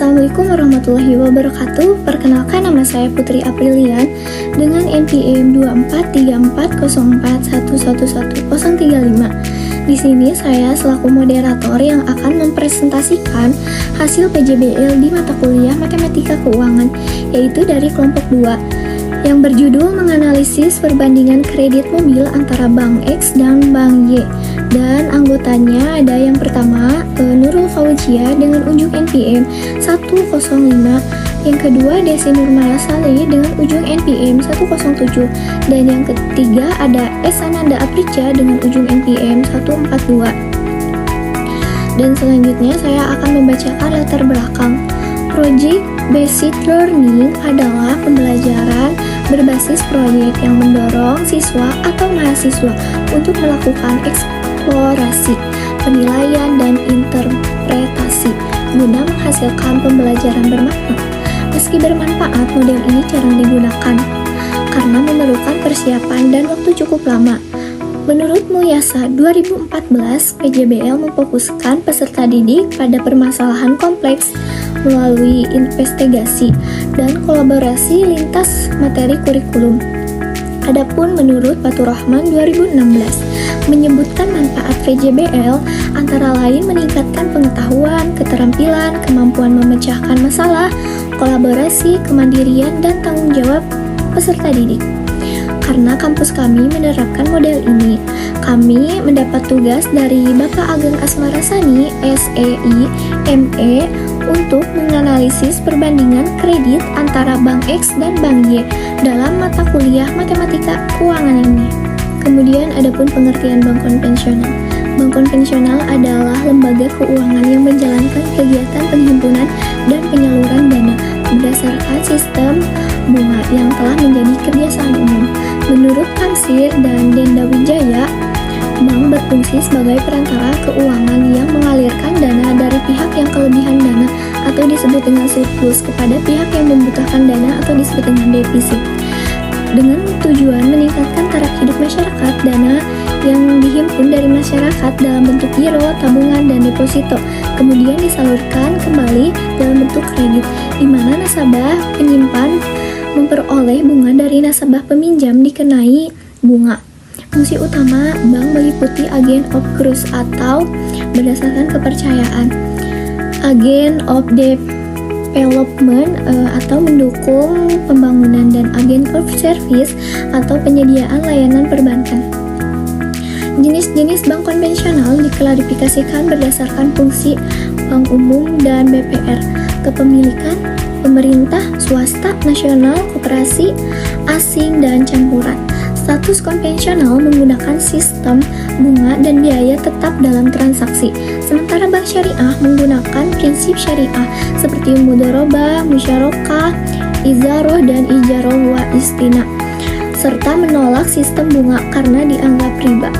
Assalamualaikum warahmatullahi wabarakatuh. Perkenalkan, nama saya Putri Aprilian dengan NPM 2434041111035. Di sini saya selaku moderator yang akan mempresentasikan hasil PJBL di mata kuliah Matematika Keuangan, yaitu dari kelompok 2 yang berjudul menganalisis perbandingan kredit mobil antara Bank X dan Bank Y. Dan anggotanya ada yang pertama Nurul Fauzia dengan ujung NPM 105, yang kedua Desi Nurmala Saleh dengan ujung NPM 107, dan yang ketiga ada S. Ananda Aprica dengan ujung NPM 142. Dan selanjutnya saya akan membacakan latar belakang. Project Based Learning adalah pembelajaran berbasis proyek yang mendorong siswa atau mahasiswa untuk melakukan eksplorasi, penilaian, dan interpretasi guna menghasilkan pembelajaran bermakna. Meski bermanfaat, model ini jarang digunakan karena memerlukan persiapan dan waktu cukup lama. Menurut Muyasa 2014, PJBL memfokuskan peserta didik pada permasalahan kompleks melalui investigasi dan kolaborasi lintas materi kurikulum. Adapun menurut Faturrahman 2016, menyebutkan manfaat PJBL antara lain meningkatkan pengetahuan, keterampilan, kemampuan memecahkan masalah, kolaborasi, kemandirian, dan tanggung jawab peserta didik. Karena kampus kami menerapkan model ini, kami mendapat tugas dari Bapak Ageng Asmarasani, SEI, ME, untuk menganalisis perbandingan kredit antara Bank X dan Bank Y dalam mata kuliah Matematika Keuangan ini. Kemudian adapun pengertian bank konvensional. Bank konvensional adalah lembaga keuangan yang menjalankan kegiatan penghimpunan dan penyaluran dana berdasarkan sistem bunga yang telah menjadi kebiasaan umum. Menurut Kamsir dan Denda Wijaya, bank berfungsi sebagai perantara keuangan yang mengalirkan dana dari pihak yang kelebihan dana atau disebut dengan surplus kepada pihak yang membutuhkan dana atau disebut dengan defisit, dengan tujuan meningkatkan taraf hidup masyarakat. Dana yang dihimpun dari masyarakat dalam bentuk giro, tabungan, dan deposito kemudian disalurkan kembali dalam bentuk kredit, di mana nasabah penyimpan memperoleh bunga dari nasabah peminjam dikenai bunga. Fungsi utama bank meliputi agent of growth atau berdasarkan kepercayaan, agent of development atau mendukung pembangunan, dan agent of service atau penyediaan layanan perbankan. Jenis-jenis bank konvensional diklarifikasikan berdasarkan fungsi bank umum dan BPR, kepemilikan, pemerintah, swasta, nasional, koperasi, asing, dan campuran. Status konvensional menggunakan sistem bunga dan biaya tetap dalam transaksi, sementara bank syariah menggunakan prinsip syariah seperti mudharabah, musyarakah, izaroh, dan ijaroh wa istina, serta menolak sistem bunga karena dianggap riba.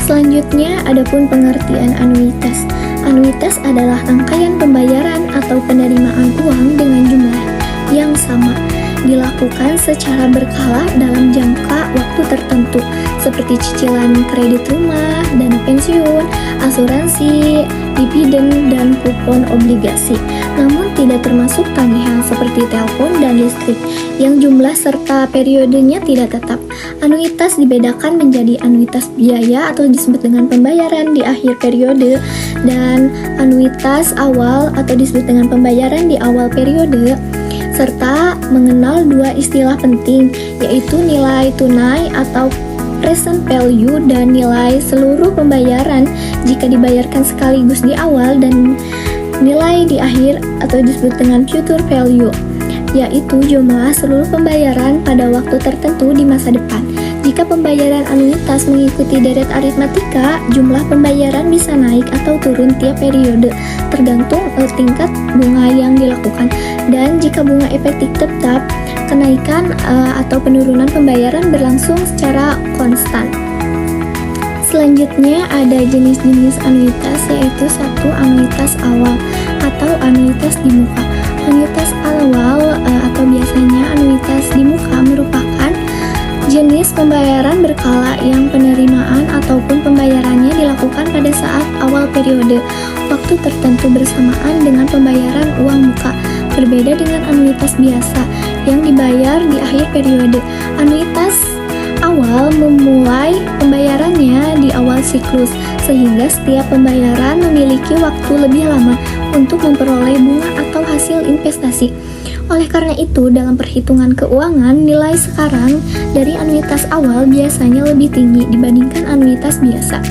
Selanjutnya, adapun pengertian anuitas. Anuitas adalah rangkaian pembayaran atau penerimaan uang dengan jumlah yang sama, dilakukan secara berkala dalam jangka waktu tertentu, seperti cicilan kredit rumah, dana pensiun, asuransi, dividen, dan kupon obligasi. Namun tidak termasuk tagihan seperti telepon dan listrik, yang jumlah serta periodenya tidak tetap. Anuitas dibedakan menjadi anuitas biaya atau disebut dengan pembayaran di akhir periode, dan anuitas awal atau disebut dengan pembayaran di awal periode, serta mengenal dua istilah penting, yaitu nilai tunai atau present value dan nilai seluruh pembayaran jika dibayarkan sekaligus di awal, dan nilai di akhir atau disebut dengan future value, yaitu jumlah seluruh pembayaran pada waktu tertentu di masa depan. Jika pembayaran anuitas mengikuti deret aritmatika, jumlah pembayaran bisa naik atau turun tiap periode tergantung tingkat bunga yang dilakukan. Dan jika bunga efektif tetap, kenaikan atau penurunan pembayaran berlangsung secara konstan. Selanjutnya ada jenis-jenis anuitas, yaitu 1. Anuitas awal atau anuitas di muka. Anuitas awal atau biasanya anuitas di muka merupakan jenis pembayaran berkala yang penerimaan ataupun pembayarannya dilakukan pada saat awal periode. Waktu waktu tertentu bersamaan dengan pembayaran uang muka. Berbeda dengan anuitas biasa yang dibayar di akhir periode. Anuitas awal memulai pembayarannya di awal siklus, sehingga setiap pembayaran memiliki waktu lebih lama untuk memperoleh bunga atau hasil investasi. Oleh karena itu, dalam perhitungan keuangan, nilai sekarang dari anuitas awal biasanya lebih tinggi dibandingkan anuitas biasa.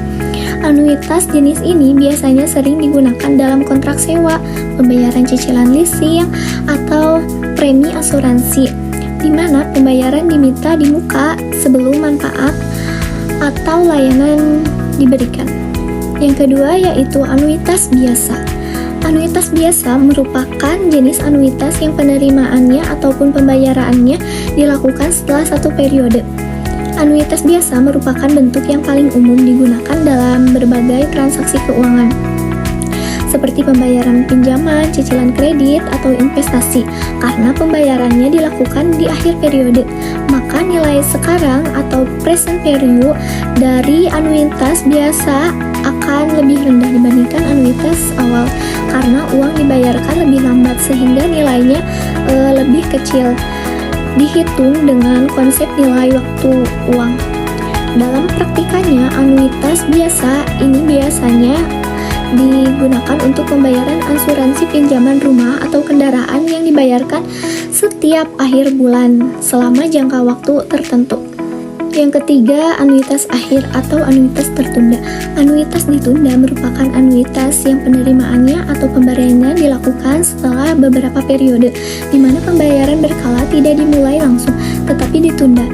Anuitas jenis ini biasanya sering digunakan dalam kontrak sewa, pembayaran cicilan leasing, atau premi asuransi, di mana pembayaran diminta di muka sebelum manfaat atau layanan diberikan. Yang kedua yaitu anuitas biasa. Anuitas biasa merupakan jenis anuitas yang penerimaannya ataupun pembayarannya dilakukan setelah satu periode. Anuitas biasa merupakan bentuk yang paling umum digunakan dalam berbagai transaksi keuangan, seperti pembayaran pinjaman, cicilan kredit, atau investasi, karena pembayarannya dilakukan di akhir periode. Maka nilai sekarang atau present value dari anuitas biasa akan lebih rendah dibandingkan anuitas awal, karena uang dibayarkan lebih lambat sehingga nilainya lebih kecil. Dihitung dengan konsep nilai waktu uang. Dalam praktikannya, anuitas biasa ini biasanya digunakan untuk pembayaran asuransi pinjaman rumah atau kendaraan yang dibayarkan setiap akhir bulan selama jangka waktu tertentu. Yang ketiga, anuitas akhir atau anuitas tertunda. Anuitas ditunda merupakan anuitas yang penerimaannya atau pemberiannya dilakukan setelah beberapa periode, di mana pembayaran berkala tidak dimulai langsung, tetapi ditunda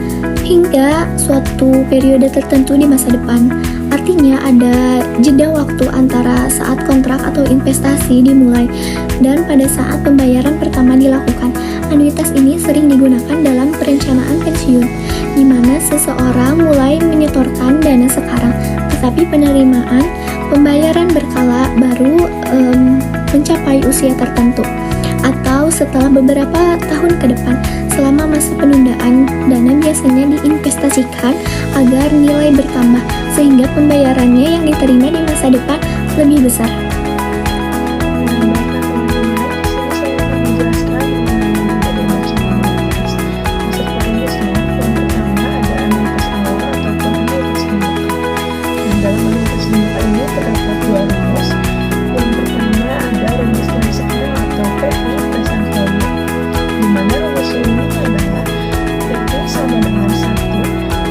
hingga suatu periode tertentu di masa depan. Artinya ada jeda waktu antara saat kontrak atau investasi dimulai dan pada saat pembayaran pertama dilakukan. Anuitas ini sering digunakan dalam perencanaan pensiun, di mana seseorang mulai menyetorkan dana sekarang, tetapi penerimaan pembayaran berkala baru mencapai usia tertentu atau setelah beberapa tahun ke depan. Selama masa penundaan, dana biasanya diinvestasikan agar nilai bertambah, sehingga pembayarannya yang diterima di masa depan lebih besar.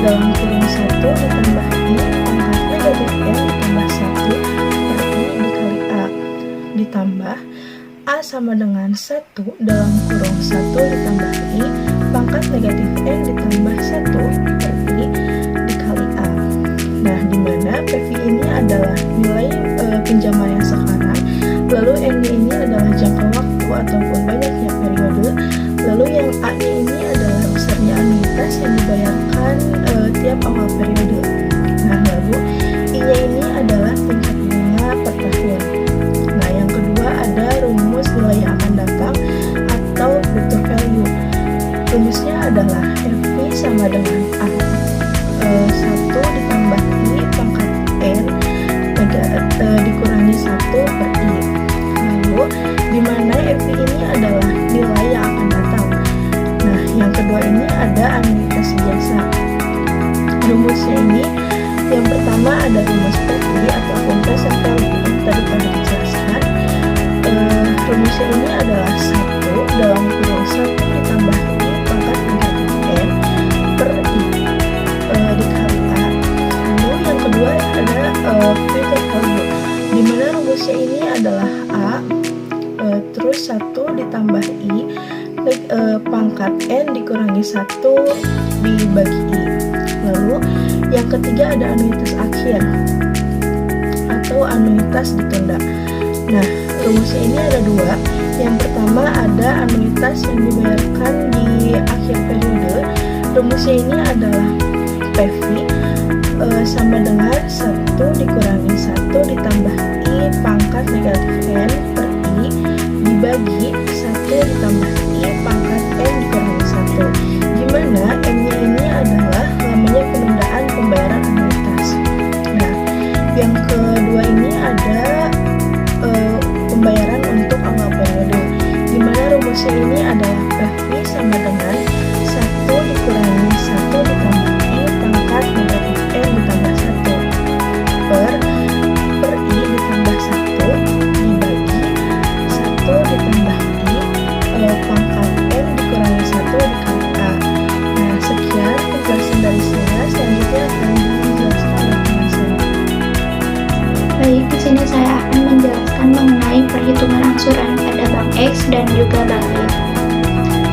Dalam kurung 1 ditambah I pangkat negatif N ditambah 1 per I dikali A, ditambah A sama dengan 1 dalam kurung 1 ditambah I pangkat negatif N ditambah 1 per I dikali A. Nah, dimana PV ini adalah nilai pinjaman yang sekarang, lalu N-nya ini adalah jangka waktu ataupun banyaknya periode, lalu yang A-nya ini adalah besarnya anuitas yang dibayarkan tiap awal periode. Nah, lalu I-nya ini adalah tingkat bunga per tahun. Nah, yang kedua ada rumus nilai yang akan datang atau future value. Rumusnya adalah FV sama dengan A 1 ditambah I pangkat N dikurangi 1 per I. Lalu dimana FV ini adalah nilai yang akan datang. Nah, yang kedua ini ada anuitas biasa. Rumusnya ini yang pertama ada rumus PV ataupun present value, tadi pernah dijelaskan. Rumusnya ini adalah 1 dalam kurung 1 ditambah I pangkat negatif N per I dikali A. Lalu yang kedua ada future value, dimana rumusnya ini adalah A terus 1 ditambah I pangkat N dikurangi 1 dibagi I. Lalu yang ketiga ada anuitas akhir atau anuitas ditunda. Nah, rumusnya ini ada dua. Yang pertama ada anuitas yang dibayarkan di akhir periode. Rumusnya ini adalah PV sama dengan 1 dikurangi 1 ditambah I pangkat negatif N per I dibagi 1 ditambah I pangkat N dikurangi 1, dimana N-nya ini adalah namanya penundaan pembayaran anuitas. Nah, yang kedua ini ada sini saya akan menjelaskan mengenai perhitungan angsuran pada Bank X dan juga Bank Y.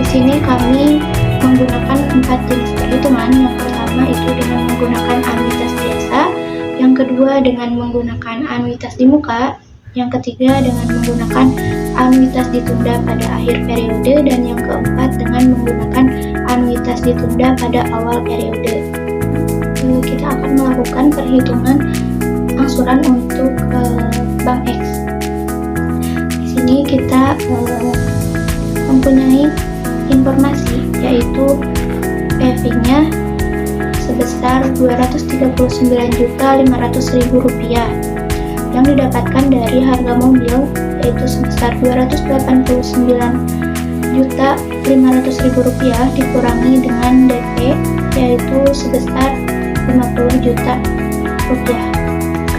Di sini kami menggunakan 4 jenis perhitungan. Yang pertama itu dengan menggunakan anuitas biasa, yang kedua dengan menggunakan anuitas di muka, yang ketiga dengan menggunakan anuitas ditunda pada akhir periode, dan yang keempat dengan menggunakan anuitas ditunda pada awal periode. Kita akan melakukan perhitungan angsuran untuk Bank X. Di sini kita mempunyai informasi yaitu PV-nya sebesar Rp239.500.000 yang didapatkan dari harga mobil yaitu sebesar Rp289.500.000 dikurangi dengan DP yaitu sebesar Rp50 juta.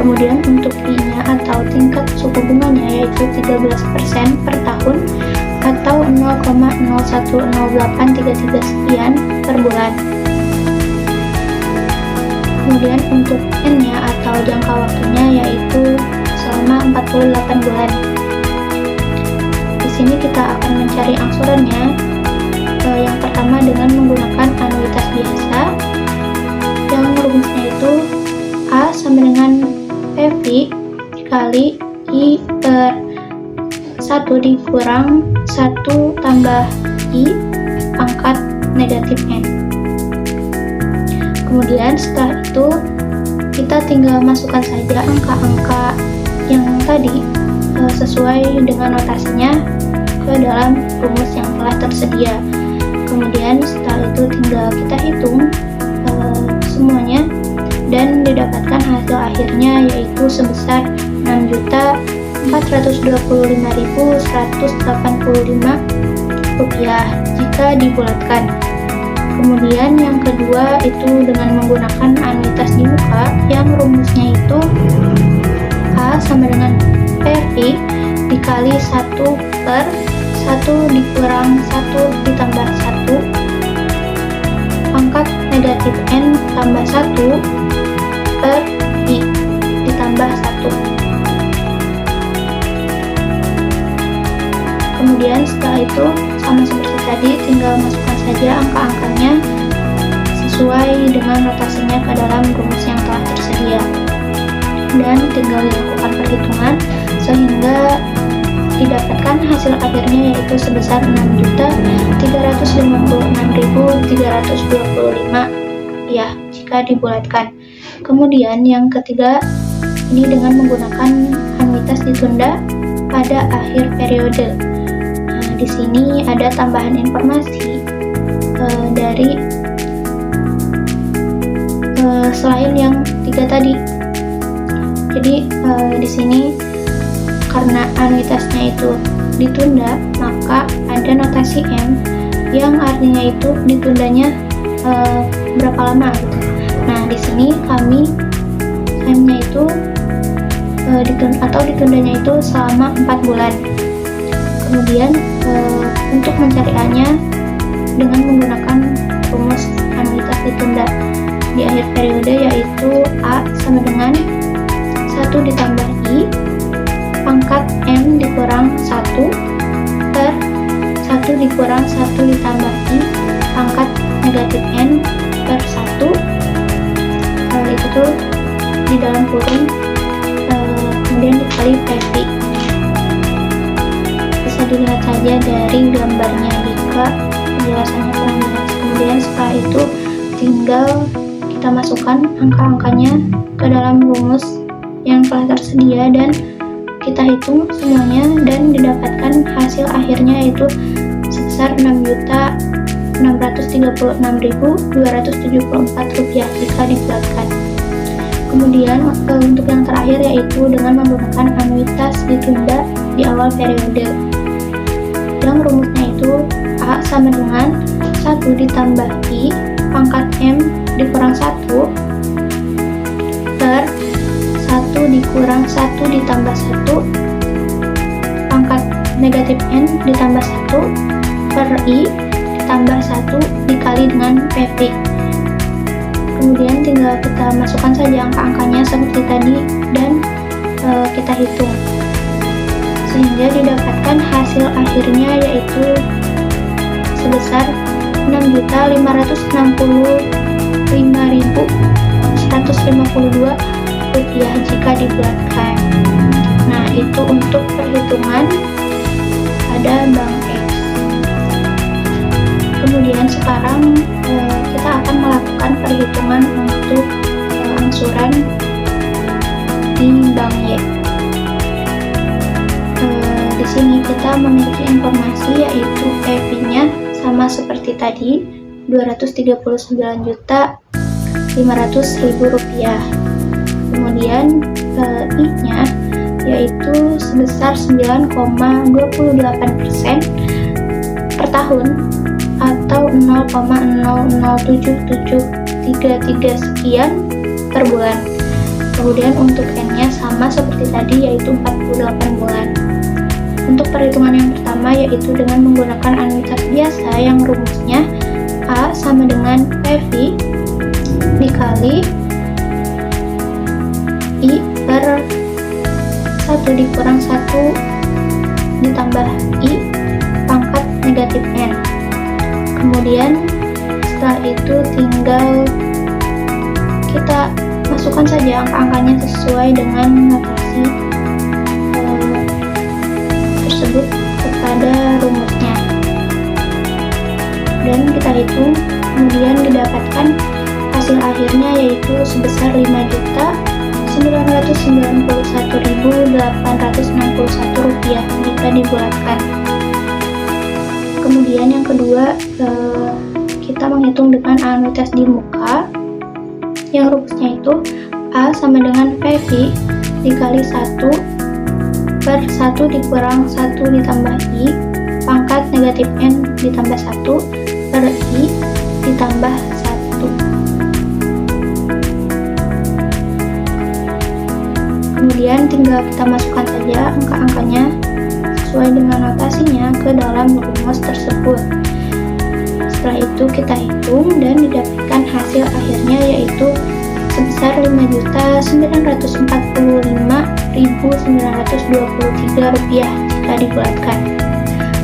Kemudian untuk I-nya atau tingkat suku bunganya yaitu 13% per tahun atau 0,010833 sekian per bulan. Kemudian untuk N-nya atau jangka waktunya yaitu selama 48 bulan. Di sini kita akan mencari angsurannya. Yang pertama dengan menggunakan anuitas biasa, yang rumusnya itu A sama dengan PV dikali I per 1 dikurang 1 tambah I pangkat negatif N. Kemudian setelah itu kita tinggal masukkan saja angka-angka yang tadi sesuai dengan notasinya ke dalam rumus yang telah tersedia. Kemudian setelah itu tinggal kita hitung semuanya dan didapatkan hasil akhirnya yaitu sebesar Rp6.425.185 jika dibulatkan. Kemudian yang kedua itu dengan menggunakan anuitas di muka, yang rumusnya itu A sama dengan PV dikali 1 per 1 dikurang 1 ditambah 1 pangkat negatif N tambah 1 per I ditambah 1. Kemudian setelah itu sama seperti tadi tinggal masukkan saja angka-angkanya sesuai dengan notasinya ke dalam rumus yang telah tersedia dan tinggal dilakukan perhitungan sehingga didapatkan hasil akhirnya yaitu sebesar Rp6.356.325 jika dibulatkan. Kemudian yang ketiga ini dengan menggunakan anuitas ditunda pada akhir periode. Nah, di sini ada tambahan informasi dari selain yang tiga tadi. Jadi di sini karena anuitasnya itu ditunda, maka ada notasi M yang artinya itu ditundanya berapa lama gitu. Nah, di sini kami M-nya itu ditundanya itu selama 4 bulan. Kemudian untuk mencari A-nya dengan menggunakan rumus anuitas ditunda di akhir periode yaitu A sama dengan 1 ditambah I pangkat M dikurang 1 per 1 dikurang 1 ditambah I pangkat negatif N per 1. Hal itu tuh di dalam kurung kemudian dikali PV. Bisa dilihat saja dari gambarnya jika penjelasannya kurang jelas. Kemudian setelah itu tinggal kita masukkan angka-angkanya ke dalam rumus yang telah tersedia dan kita hitung semuanya dan didapatkan hasil akhirnya yaitu sebesar Rp6.636.274 jika dibulatkan. Kemudian untuk yang terakhir yaitu dengan menggunakan anuitas ditunda di awal periode, yang rumusnya itu A sama dengan 1 ditambah I pangkat M dikurang 1 per 1 dikurang 1 ditambah 1 pangkat negatif N ditambah 1 per I ditambah 1 dikali dengan PV. Kemudian tinggal kita masukkan saja angka-angkanya seperti tadi dan kita hitung, sehingga didapatkan hasil akhirnya yaitu sebesar Rp6.565.152 jika dibulatkan. Nah, itu untuk perhitungan pada Bank X. Kemudian sekarang kita akan melakukan perhitungan untuk angsuran di Bank Y. Di sini kita memiliki informasi yaitu EV-nya sama seperti tadi, Rp239.500.000. Kemudian I-nya yaitu sebesar 9,28% per tahun atau 0,007733 sekian per bulan. Kemudian untuk N-nya sama seperti tadi yaitu 48 bulan. Untuk perhitungan yang pertama yaitu dengan menggunakan anuitas biasa yang rumusnya A sama dengan PV dikali I per 1 dikurang 1 ditambah I pangkat negatif N. Kemudian setelah itu tinggal kita masukkan saja angka-angkanya sesuai dengan notasi tersebut kepada rumusnya, dan kita hitung. Kemudian didapatkan hasil akhirnya yaitu sebesar Rp5.991.861 jika dibulatkan. Kemudian yang kedua, kita menghitung dengan anuitas di muka yang rumusnya itu A sama dengan PV dikali 1 per 1 dikurang 1 ditambah I pangkat negatif N ditambah 1 per I ditambah 1. Kemudian tinggal kita masukkan saja angka-angkanya sesuai dengan notasinya ke dalam rumus tersebut. Setelah itu kita hitung dan didapatkan hasil akhirnya yaitu sebesar Rp5.945.923 jika dibulatkan.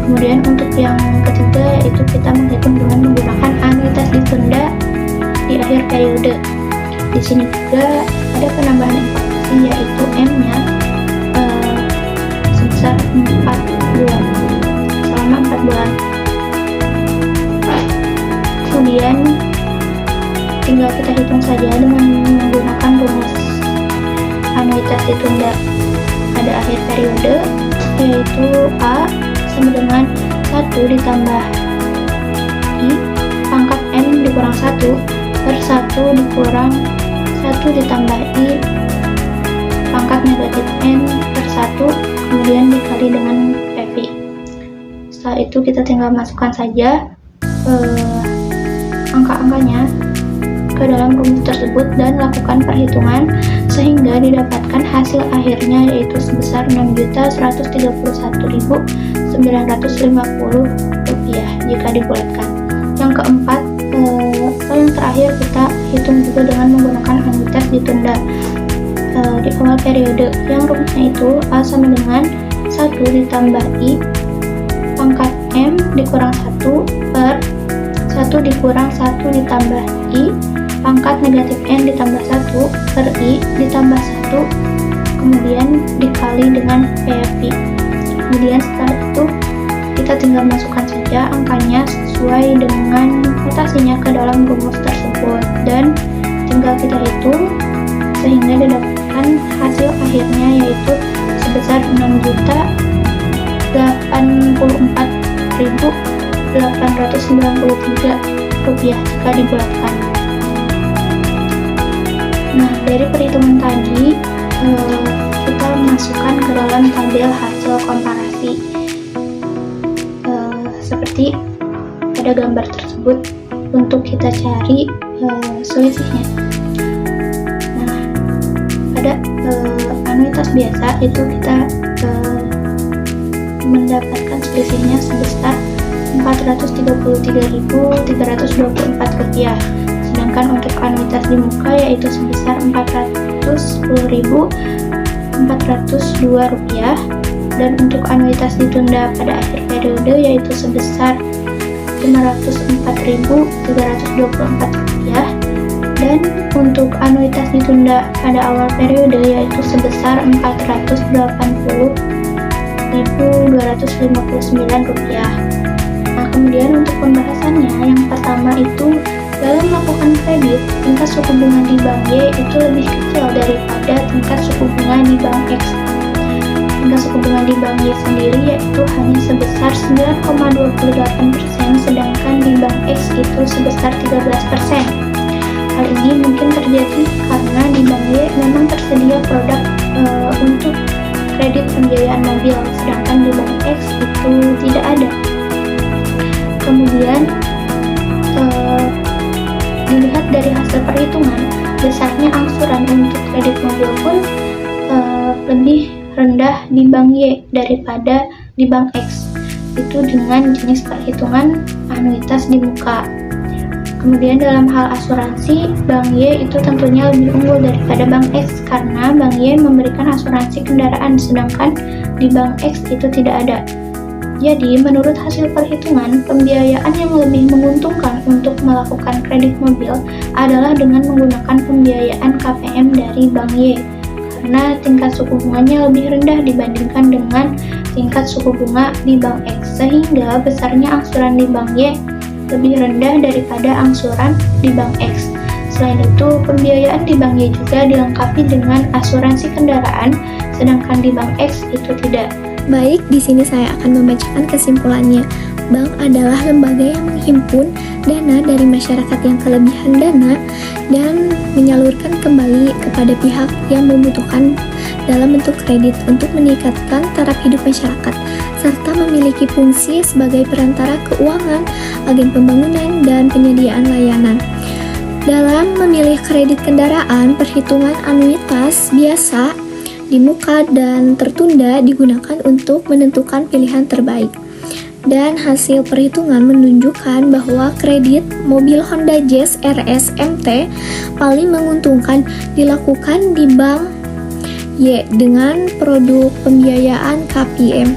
Kemudian untuk yang ketiga yaitu kita menghitung dengan menggunakan anuitas ditunda di akhir periode. Di sini juga ada penambahan informasi yaitu M-nya sebesar 4 bulan, selama 4 bulan. Kemudian tinggal kita hitung saja dengan menggunakan rumus anuitas ditunda pada akhir periode yaitu A sama dengan 1 ditambah I pangkat N dikurang 1 per 1 dikurang 1 ditambah I pangkat negatif N per 1 kemudian dikali dengan PV. Setelah itu kita tinggal masukkan saja angka-angkanya ke dalam rumus tersebut dan lakukan perhitungan sehingga didapatkan hasil akhirnya yaitu sebesar Rp6.131.950 jika dibulatkan. Yang keempat atau yang terakhir kita hitung juga dengan menggunakan anuitas ditunda di awal periode yang rumusnya itu A sama dengan 1 ditambah I pangkat M dikurang 1 per 1 dikurang 1 ditambah I pangkat negatif N ditambah 1 per I ditambah 1 kemudian dikali dengan PV. Kemudian setelah itu kita tinggal masukkan saja angkanya sesuai dengan notasinya ke dalam rumus tersebut dan tinggal kita hitung sehingga didapatkan hasil akhirnya yaitu sebesar Rp6.084.893 jika dibulatkan. Nah, dari perhitungan tadi kita masukkan ke dalam tabel hasil komparasi seperti pada gambar tersebut untuk kita cari selisihnya. Nah, pada anuitas biasa itu kita mendapatkan selisihnya sebesar Rp433.324, sedangkan untuk anuitas di muka yaitu sebesar Rp410.000 Rp402, dan untuk anuitas ditunda pada akhir periode yaitu sebesar Rp504.324, dan untuk anuitas ditunda pada awal periode yaitu sebesar Rp480.259. Nah, kemudian untuk pembahasannya, yang pertama itu dalam melakukan kredit, tingkat suku bunga di Bank Y itu lebih kecil daripada tingkat suku bunga di Bank X. Tingkat suku bunga di Bank Y sendiri yaitu hanya sebesar 9,28%, sedangkan di Bank X itu sebesar 13%. Hal ini mungkin terjadi karena di Bank Y memang tersedia produk untuk kredit pembiayaan mobil, sedangkan di Bank X itu tidak ada. Kemudian dilihat dari hasil perhitungan, besarnya angsuran untuk kredit mobil pun lebih rendah di Bank Y daripada di Bank X, itu dengan jenis perhitungan anuitas di muka. Kemudian dalam hal asuransi, Bank Y itu tentunya lebih unggul daripada Bank X karena Bank Y memberikan asuransi kendaraan, sedangkan di Bank X itu tidak ada. Jadi, menurut hasil perhitungan, pembiayaan yang lebih menguntungkan untuk melakukan kredit mobil adalah dengan menggunakan pembiayaan KPM dari Bank Y, karena tingkat suku bunganya lebih rendah dibandingkan dengan tingkat suku bunga di Bank X, sehingga besarnya angsuran di Bank Y lebih rendah daripada angsuran di Bank X. Selain itu, pembiayaan di Bank Y juga dilengkapi dengan asuransi kendaraan, sedangkan di Bank X itu tidak. Baik, di sini saya akan membacakan kesimpulannya. Bank adalah lembaga yang menghimpun dana dari masyarakat yang kelebihan dana dan menyalurkan kembali kepada pihak yang membutuhkan dalam bentuk kredit untuk meningkatkan taraf hidup masyarakat, serta memiliki fungsi sebagai perantara keuangan, agen pembangunan, dan penyediaan layanan. Dalam memilih kredit kendaraan, perhitungan anuitas biasa di muka dan tertunda digunakan untuk menentukan pilihan terbaik. Dan hasil perhitungan menunjukkan bahwa kredit mobil Honda Jazz RS MT paling menguntungkan dilakukan di Bank Y dengan produk pembiayaan KPM.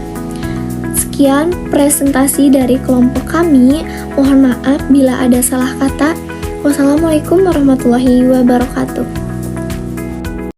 Sekian presentasi dari kelompok kami. Mohon maaf bila ada salah kata. Wassalamualaikum warahmatullahi wabarakatuh.